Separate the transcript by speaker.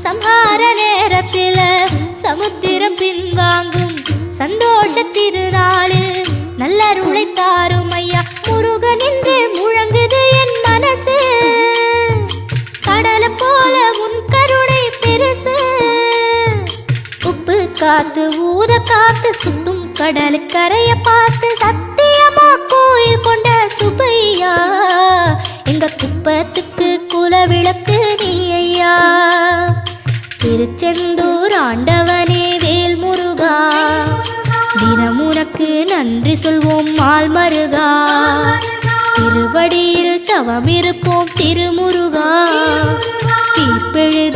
Speaker 1: சம்ஹார நேரத்தில் சமுத்திரம் பின்வாங்கும் சந்தோஷ திருநாளில் நல்லருளை தாரும் ஐயா முருகன் என்று முழங்குது என் மனசு. கடலை போல உன் கருணை பெருசு. உப்பு காத்து ஊத காத்து சுத்தும் கடலு கரைய பார்த்து சத்தியமா கோயில் கொண்ட சுப்பையா. எங்க குப்பத்துக்கு குலவிளக்கு நீ ஐயா. திருச்செந்தூர் ஆண்டவனே வேல் முருகா, தினம் உனக்கு நன்றி சொல்வோம் மால் மருகா. திருவடியில் தவம் இருப்போம் திருமுருகா. தீர்ப்பெழுதி